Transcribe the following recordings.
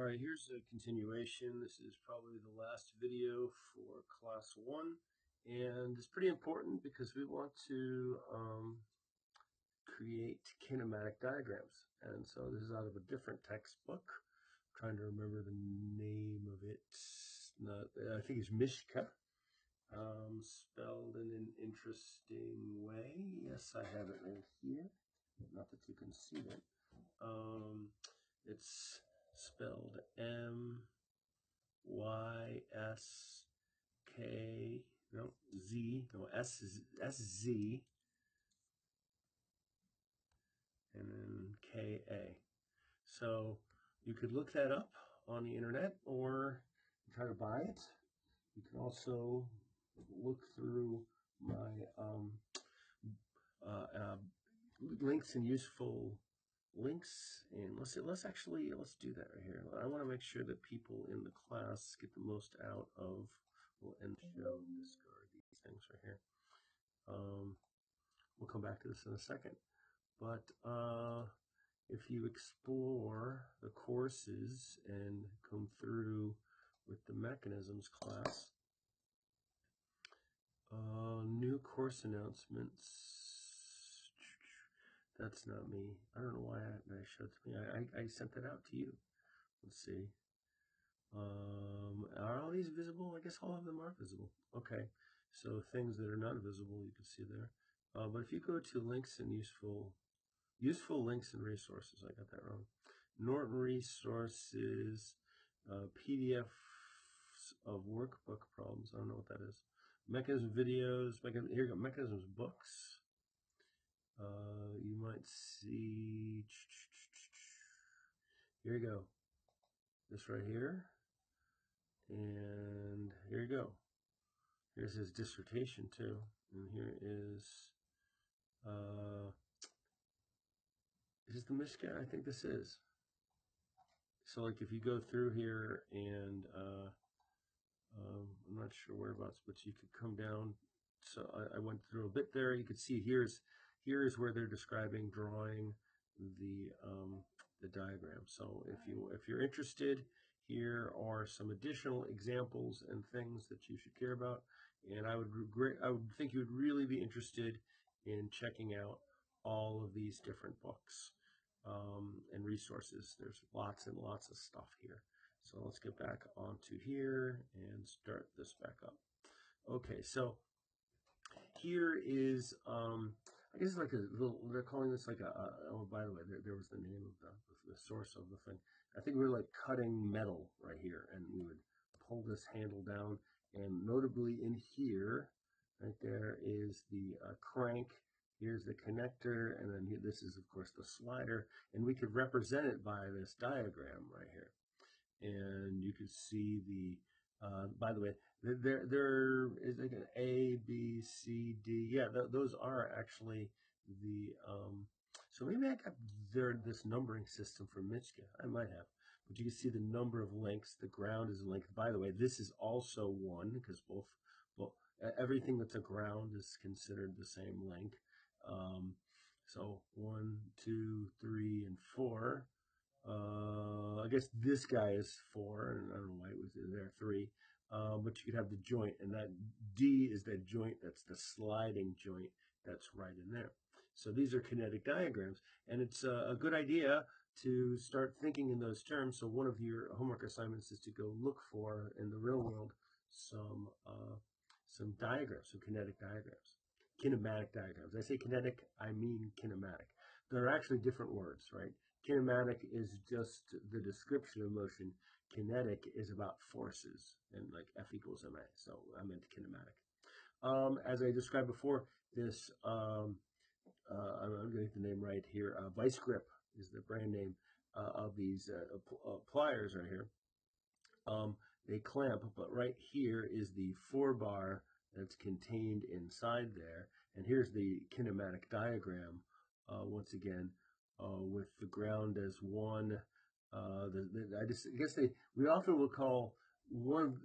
All right, here's a continuation. This is probably the last video for class 1, and it's pretty important because we want to create kinematic diagrams. And so this is out of a different textbook. I'm trying to remember the name of it. I think it's Myszka, spelled in an interesting way. Yes, I have it right here. Not that you can see it. It's spelled S-Z, and then K-A. So you could look that up on the internet or try to buy it. You can also look through my links and useful links, and let's do that right here. I want to make sure that people in the class get the most out of, we'll end show, discard these things right here. We'll come back to this in a second, but if you explore the courses and come through with the mechanisms class, new course announcements. That's not me. I don't know why that showed to me. I sent that out to you. Let's see. Are all these visible? I guess all of them are visible. Okay. So things that are not visible, you can see there. But if you go to links and useful links and resources, I got that wrong. Norton resources, PDFs of workbook problems. I don't know what that is. Mechanism videos. Here you go. Mechanisms books. You might see, here you go, this right here, and here you go. Here's his dissertation too, and here is the Myszka? I think this is. So like if you go through here and I'm not sure whereabouts, but you could come down. So I went through a bit there. You could see here is where they're describing, drawing the diagram. So if you're interested, here are some additional examples and things that you should care about. And I would think you would really be interested in checking out all of these different books and resources. There's lots and lots of stuff here. So let's get back onto here and start this back up. Okay, so here is, I guess it's like a little, they're calling this like oh, by the way, there was the name of the source of the thing. I think we were like cutting metal right here, and we would pull this handle down, and notably in here, right there is the crank, here's the connector, and then this is of course the slider, and we could represent it by this diagram right here. And you can see the, by the way, there is like an A, B, C, D. Yeah, those are actually the, so maybe I got this numbering system from Myszka. I might have. But you can see the number of links. The ground is a link. By the way, this is also one because both everything that's a ground is considered the same link. So 1, 2, 3, and 4. I guess this guy is 4, and I don't know why it was there 3. But you could have the joint, and that D is that joint, that's the sliding joint that's right in there. So these are kinetic diagrams, and it's a good idea to start thinking in those terms. So one of your homework assignments is to go look for, in the real world, some diagrams, some kinetic diagrams, kinematic diagrams. I say kinetic, I mean kinematic. There are actually different words, right? Kinematic is just the description of motion. Kinetic is about forces, and like F equals ma. So I meant kinematic. As I described before, this I'm going to get the name right here. Vice Grip is the brand name of these pliers right here. They clamp, but right here is the 4-bar that's contained inside there. And here's the kinematic diagram once again. With the ground as one, I guess we often will call one,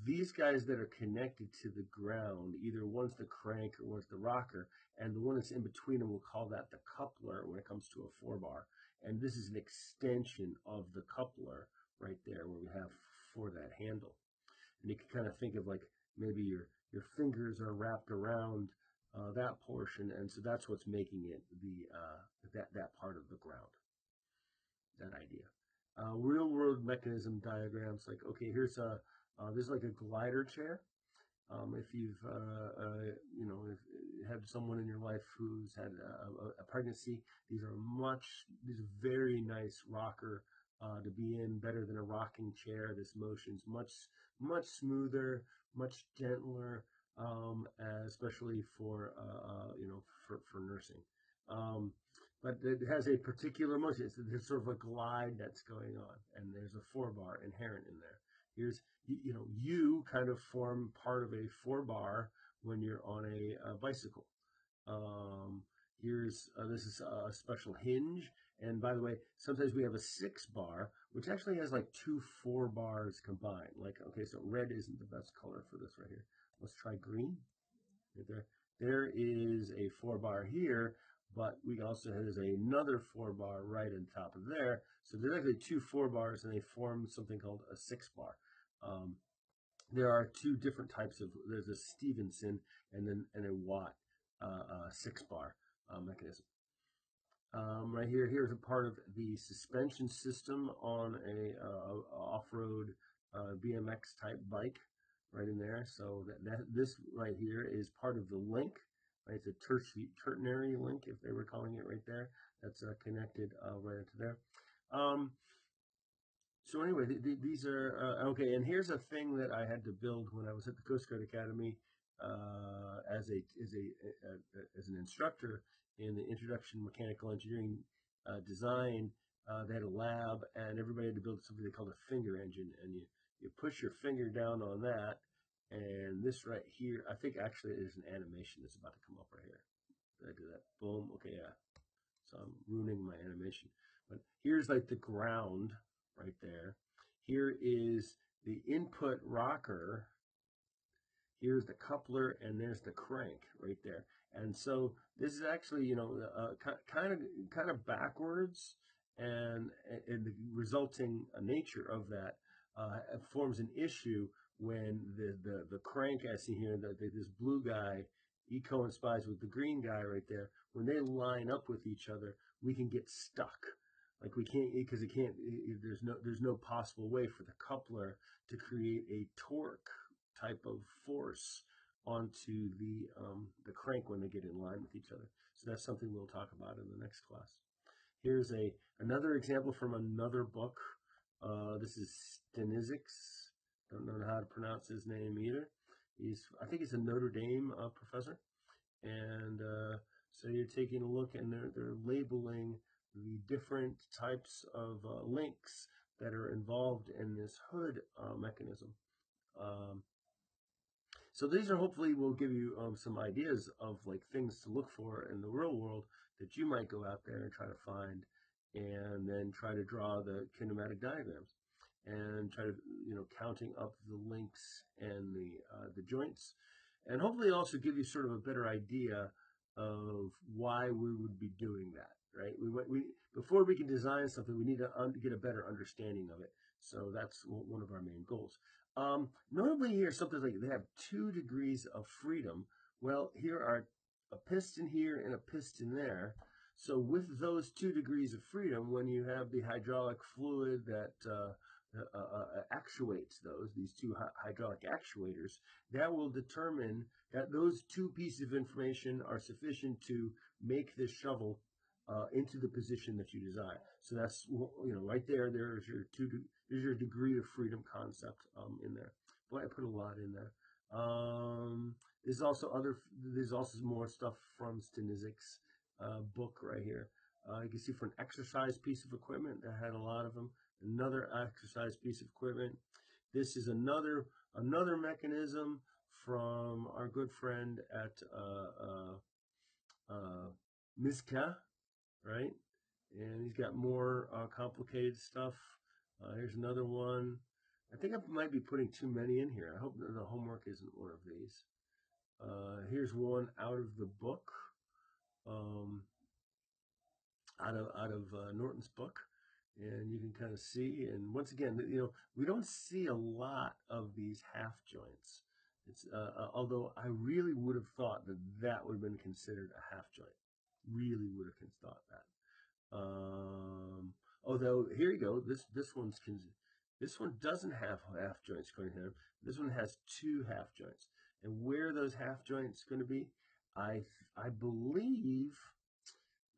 these guys that are connected to the ground, either one's the crank or one's the rocker, and the one that's in between them, we'll call that the coupler when it comes to a 4-bar. And this is an extension of the coupler right there where we have for that handle. And you can kind of think of like maybe your fingers are wrapped around that portion, and so that's what's making it the that part of the ground. That idea. Real world mechanism diagrams. Like okay, here's a this is like a glider chair. If you've you know if had someone in your life who's had a pregnancy, these are very nice rocker to be in, better than a rocking chair. This motion's much smoother, much gentler, especially for you know for nursing. Um, but it has a particular motion. There's sort of a glide that's going on, and there's a 4-bar inherent in there. Here's you know you kind of form part of a 4-bar when you're on a bicycle. Um, here's this is a special hinge, and by the way, sometimes we have a 6-bar, which actually has like 2 4-bars combined. Like okay, so red isn't the best color for this right here. Let's try green. Right there. There is a 4-bar here, but we also has another 4-bar right on top of there. So there's actually 2 4-bars, and they form something called a 6-bar. There are 2 different types of. There's a Stevenson and a Watt 6-bar mechanism. Right here, here's a part of the suspension system on a off-road BMX type bike, right in there. So this right here is part of the link. Right, it's a ternary link, if they were calling it right there. That's connected right into there. So anyway, these are okay. And here's a thing that I had to build when I was at the Coast Guard Academy as an instructor in the Introduction to Mechanical Engineering Design. They had a lab, and everybody had to build something they called a finger engine. And you push your finger down on that, and this right here, I think actually there's an animation that's about to come up right here. Did I do that? Boom. Okay, yeah. So I'm ruining my animation. But here's like the ground right there. Here is the input rocker. Here's the coupler, and there's the crank right there. And so this is actually, you know, kind of backwards, and the resulting nature of that forms an issue when the crank I see here, this blue guy, he coincides with the green guy right there. When they line up with each other, we can get stuck. Like we can't because it can't. There's no possible way for the coupler to create a torque type of force onto the crank when they get in line with each other. So that's something we'll talk about in the next class. Here's another example from another book. This is Stanisics. Don't know how to pronounce his name either. I think he's a Notre Dame professor. And so you're taking a look, and they're labeling the different types of links that are involved in this hood mechanism. So these are hopefully will give you some ideas of like things to look for in the real world that you might go out there and try to find, and then try to draw the kinematic diagrams and try to counting up the links and the joints, and hopefully also give you sort of a better idea of why we would be doing that. Right? We before we can design something, we need to get a better understanding of it. So that's one of our main goals. Notably here, something like they have 2 degrees of freedom. Well, here are a piston here and a piston there. So with those 2 degrees of freedom, when you have the hydraulic fluid that actuates these 2 hydraulic actuators, that will determine that those 2 pieces of information are sufficient to make this shovel into the position that you desire. So that's right there. There's your degree of freedom concept in there. Boy, I put a lot in there. There's also more stuff from Stanisics book right here. You can see for an exercise piece of equipment that had a lot of them. Another exercise piece of equipment. This is another mechanism from our good friend at Myszka, right? And he's got more complicated stuff. Here's another one. I think I might be putting too many in here. I hope the homework isn't one of these. Here's one out of the book, out of Norton's book. And you can kind of see, and once again, you know, we don't see a lot of these half joints. It's although I really would have thought that that would have been considered a half joint. Really would have thought that. Although here you go, this one doesn't have half joints going here. This one has two half joints, and where are those half joints going to be? I believe,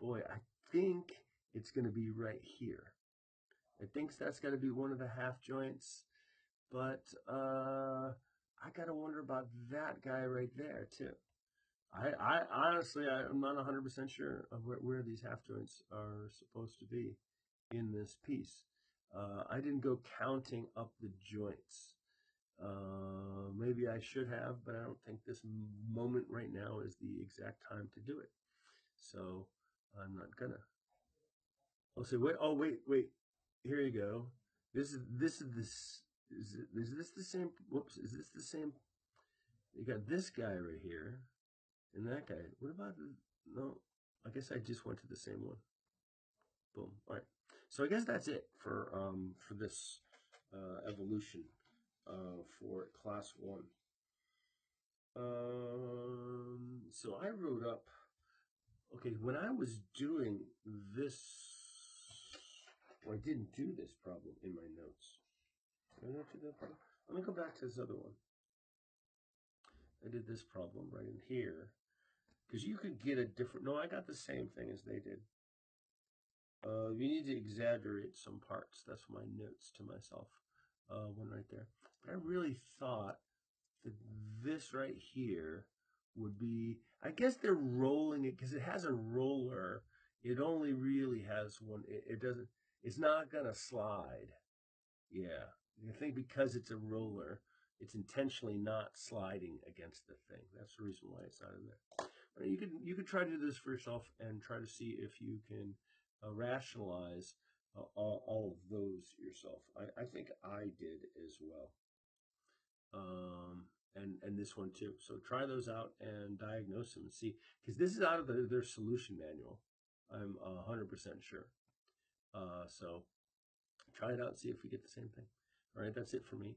boy, I think it's going to be right here. I think that's got to be one of the half joints, but I gotta wonder about that guy right there too. I honestly, I'm not 100% sure of where these half joints are supposed to be in this piece. I didn't go counting up the joints. Maybe I should have, but I don't think this moment right now is the exact time to do it. So I'm not gonna. I'll say, wait, oh, wait. Here you go. Is this the same? Whoops, is this the same? You got this guy right here, and that guy. What about the, no, I guess I just went to the same one. Boom. All right. So I guess that's it for this evolution for class 1. So I wrote up, okay, when I was doing this, well, I didn't do this problem in my notes. Did I not do that problem? Let me go back to this other one. I did this problem right in here, because you could get a different, no, I got the same thing as they did. You need to exaggerate some parts. That's my notes to myself. One right there. But I really thought that this right here would be, I guess they're rolling it because it has a roller. It only really has one. It doesn't, it's not going to slide. Yeah. I think because it's a roller, it's intentionally not sliding against the thing. That's the reason why it's not in there. But you could try to do this for yourself and try to see if you can rationalize all of those yourself. I think I did as well. And this one too. So try those out and diagnose them and see, because this is out of their solution manual. I'm 100% sure. So try it out and see if we get the same thing. All right, that's it for me.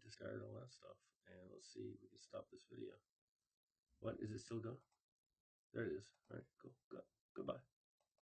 Discard all that stuff. And let's see if we can stop this video. What, is it still going? There it is. All right, cool. Goodbye.